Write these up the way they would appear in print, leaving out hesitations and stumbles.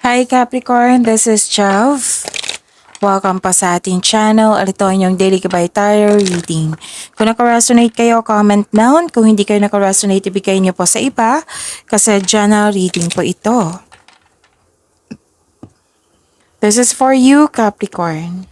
Hi Capricorn, this is Chav. Welcome pa sa ating channel. Ito ang inyong daily gabay tarot reading. Kung naka-resonate kayo, comment down. Kung hindi kayo naka-resonate, ibigay niyo po sa iba kasi general reading po ito. This is for you, Capricorn.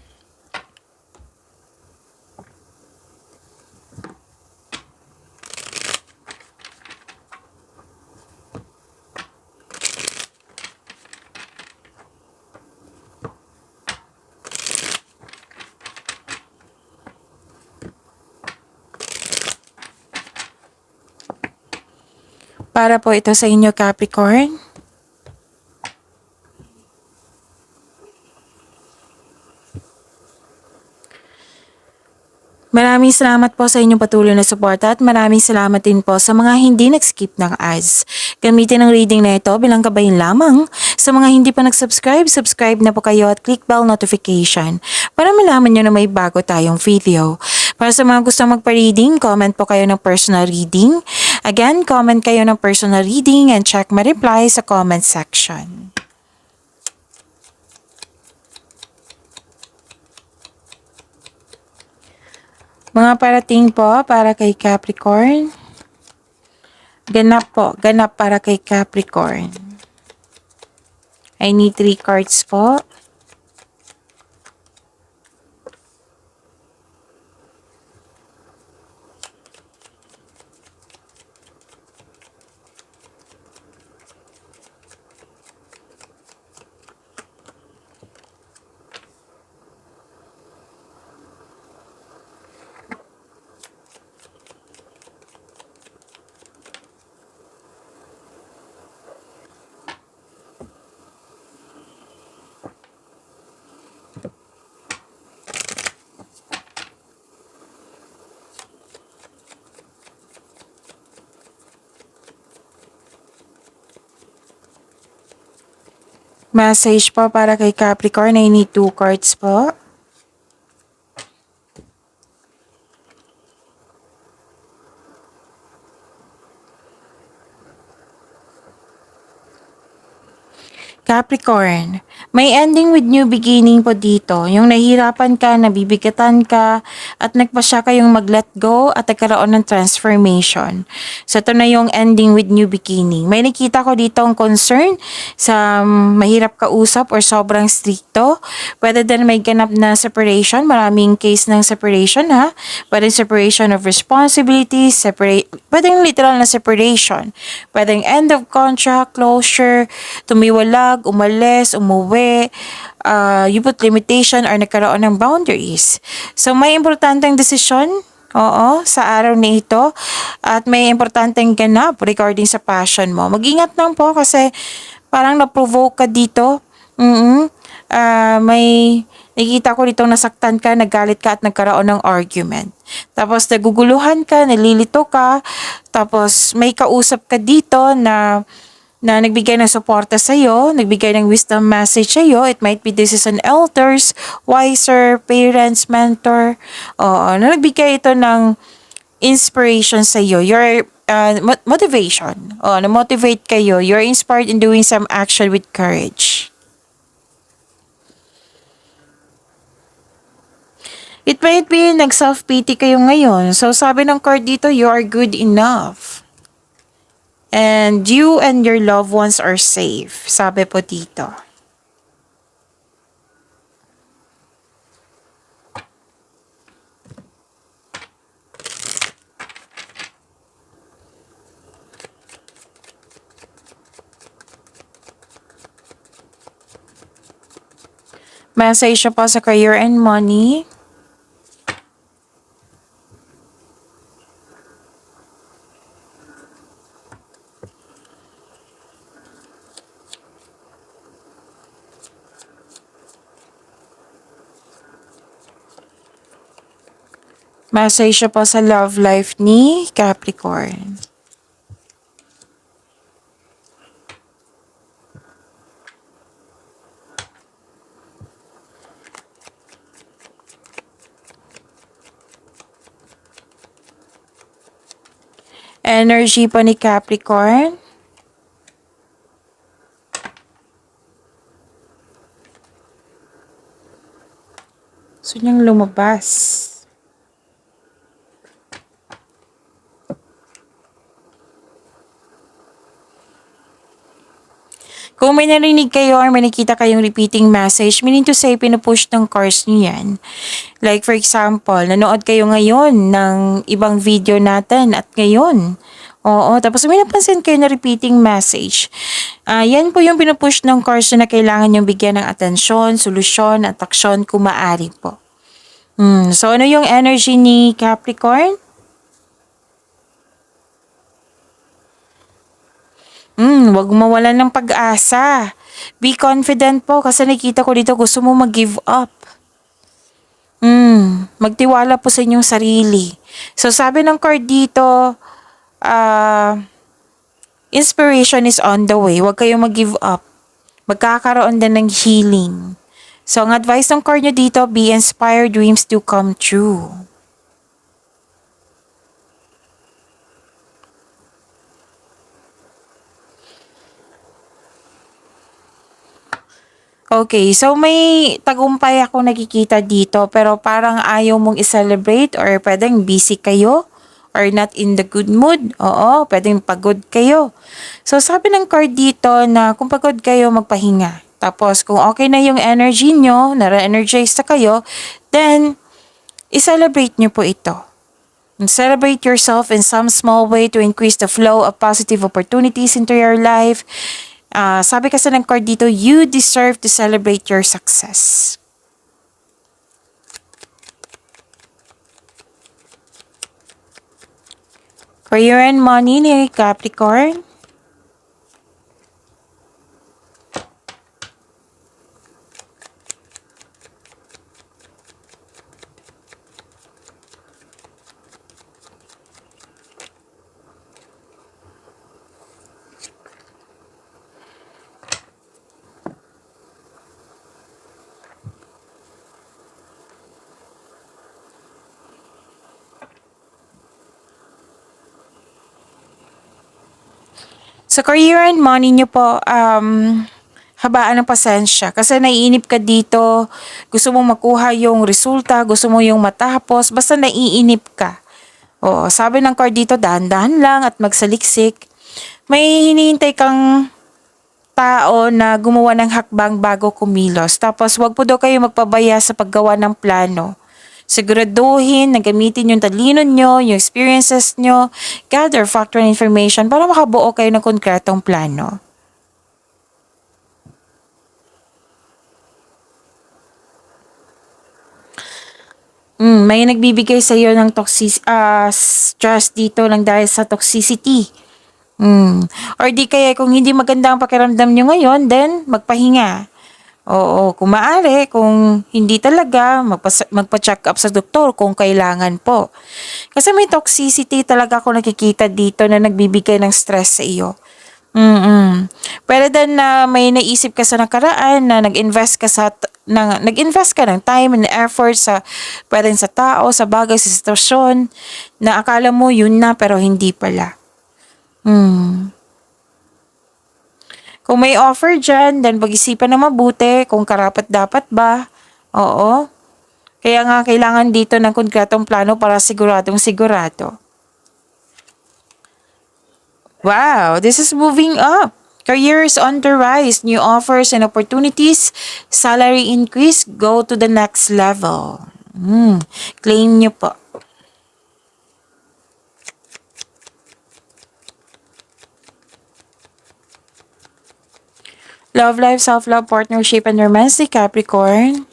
Para po ito sa inyo, Capricorn. Maraming salamat po sa inyong patuloy na suporta at maraming salamat din po sa mga hindi nag-skip ng ads. Gamitin ang reading na ito bilang kabayan lamang. Sa mga hindi pa nag-subscribe, subscribe na po kayo at click bell notification para malaman nyo na may bago tayong video. Para sa mga gusto magpa-reading, comment po kayo ng personal reading. Again, comment kayo ng personal reading and check my reply sa comment section. Mga parating po para kay Capricorn. Ganap po, ganap para kay Capricorn. I need 3 cards po. Message po para kay Capricorn. I need 2 cards po. Capricorn, may ending with new beginning po dito. Yung nahihirapan ka, nabibigatan ka, at nagpasya kayong mag-let go at nagkaroon ng transformation. So, ito na yung ending with new beginning. May nakita ko dito ang concern sa mahirap kausap or sobrang stricto. Pwede din may ganap na separation. Maraming case ng separation ha. Pwede separation of responsibilities, pwede literal na separation. Pwede end of contract, closure, tumiwalag, umalis, umuwi, you put limitation or nagkaroon ng boundaries. So, may importanteng desisyon, oo, sa araw na ito at may importanteng ganap regarding sa passion mo. Mag-ingat lang po kasi parang na-provoke ka dito. May nakikita ko dito nasaktan ka, naggalit ka at nagkaroon ng argument. Tapos naguguluhan ka, nalilito ka, tapos may kausap ka dito na nagbigay ng suporta sa iyo, nagbigay ng wisdom message sa iyo. It might be this is an elders, wiser, parents, mentor. Na nagbigay ito ng inspiration sa iyo. Your motivation. Na-motivate kayo. You're inspired in doing some action with courage. It might be nag-self-pity kayo ngayon. So sabi ng card dito, you are good enough. And you and your loved ones are safe. Sabi po dito. Message po sa career and money. Message po sa love life ni Capricorn. Energy po ni Capricorn. Gusto niyang lumabas. Kung may narinig kayo or may nakita kayong repeating message, meaning to say, pinupush ng cards niyo yan. Like for example, nanood kayo ngayon ng ibang video natin at ngayon. Oo, tapos may napansin kayo na repeating message. Yan po yung pinupush ng cards na kailangan yung bigyan ng atensyon, solusyon at aksyon kung maaari po. So ano yung energy ni Capricorn? Wag mawalan ng pag-asa. Be confident po kasi nakita ko dito gusto mo mag-give up. Magtiwala po sa inyong sarili. So sabi ng card dito, inspiration is on the way. Huwag kayong mag-give up. Magkakaroon din ng healing. So ang advice ng card nyo dito, be inspired, dreams do come true. Okay, so may tagumpay ako nakikita dito pero parang ayaw mong i-celebrate or pwedeng busy kayo or not in the good mood. Oo, pwedeng pagod kayo. So sabi ng card dito na kung pagod kayo, magpahinga. Tapos kung okay na yung energy nyo, nare-energize na kayo, then i-celebrate nyo po ito. Celebrate yourself in some small way to increase the flow of positive opportunities into your life. Sabi kasi ng card dito, you deserve to celebrate your success. Career and money ni Capricorn. Sa career and money nyo po, habaan ng pasensya. Kasi naiinip ka dito, gusto mong makuha yung resulta, gusto mo yung matapos, basta naiinip ka. Oo, sabi ng card dito, dahan-dahan lang at magsaliksik. May hinihintay kang tao na gumawa ng hakbang bago kumilos. Tapos wag po daw kayo magpabaya sa paggawa ng plano. Siguraduhin na gamitin yung talino nyo, yung experiences nyo, gather factual information para makabuo kayo ng konkretong plano. May nagbibigay sa iyo ng stress dito lang dahil sa toxicity. Or di kaya kung hindi maganda ang pakiramdam nyo ngayon, then magpahinga. Oo, kung maaari, kung hindi talaga, magpa-check up sa doktor kung kailangan po. Kasi may toxicity talaga ako nakikita dito na nagbibigay ng stress sa iyo. Pwede din na may naisip ka sa nakaraan na nag-invest ka ng time and effort sa pwedeng sa tao, sa bagay, sa sitwasyon na akala mo yun na pero hindi pala. Kung may offer dyan, then pag-isipan na mabuti kung karapat-dapat ba. Oo. Kaya nga kailangan dito ng konkretong plano para siguradong sigurado. Wow, this is moving up. Career is on the rise. New offers and opportunities. Salary increase. Go to the next level. Claim nyo po. Love life, self-love, partnership, and romance ni Capricorn.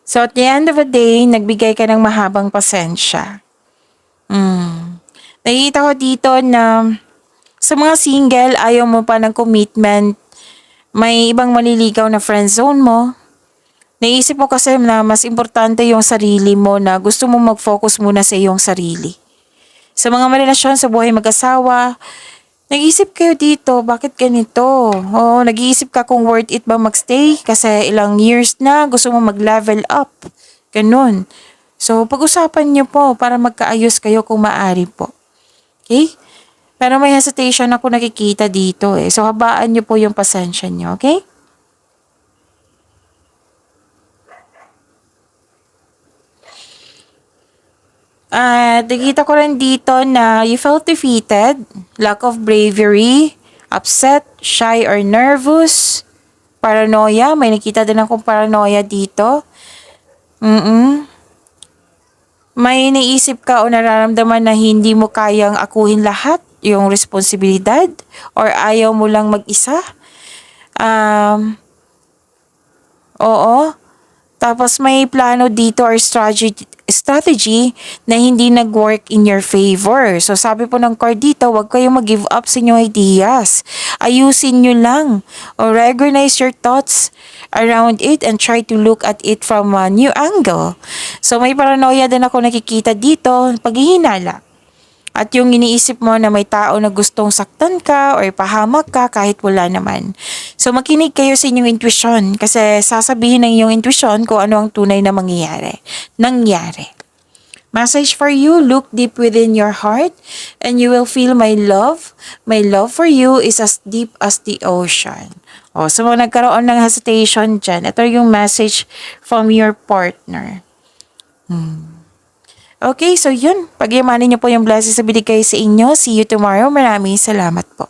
So at the end of the day, nagbigay ka ng mahabang pasensya. Nakikita ko dito na sa mga single, ayaw mo pa ng commitment, may ibang maliligaw na friend zone mo. Naisip mo kasi na mas importante yung sarili mo na gusto mo mag-focus muna sa iyong sarili. Sa mga marelasyon sa buhay mag-asawa, Nag-iisip kayo dito, bakit ganito? Oo, nag-iisip ka kung worth it ba magstay kasi ilang years na gusto mo mag-level up. Ganun. So, pag-usapan niyo po para magkaayos kayo kung maaari po. Okay? Pero may hesitation ako nakikita dito eh. So, habaan niyo po yung pasensya niyo, okay? At nakita ko rin dito na you felt defeated, lack of bravery, upset, shy or nervous, paranoia. May nakita din akong paranoia dito. Mm. May naisip ka o nararamdaman na hindi mo kayang akuhin lahat yung responsibilidad or ayaw mo lang mag-isa. Um, oo. Tapos may plano dito or strategy na hindi nag-work in your favor. So sabi po ng card dito, huwag kayong mag-give up sa inyong ideas. Ayusin nyo lang or recognize your thoughts around it and try to look at it from a new angle. So may paranoia din ako nakikita dito, paghihinala. At yung iniisip mo na may tao na gustong saktan ka or pahamak ka kahit wala naman. So makinig kayo sa inyong intuition kasi sasabihin ng iyong intuition kung ano ang tunay na nangyari. Message for you, look deep within your heart and you will feel my love. My love for you is as deep as the ocean. O, so nagkaroon ng hesitation dyan. Ito yung message from your partner. Okay, so yun. Pagyamanin niyo po yung blessings na binigay sa inyo. See you tomorrow. Maraming salamat po.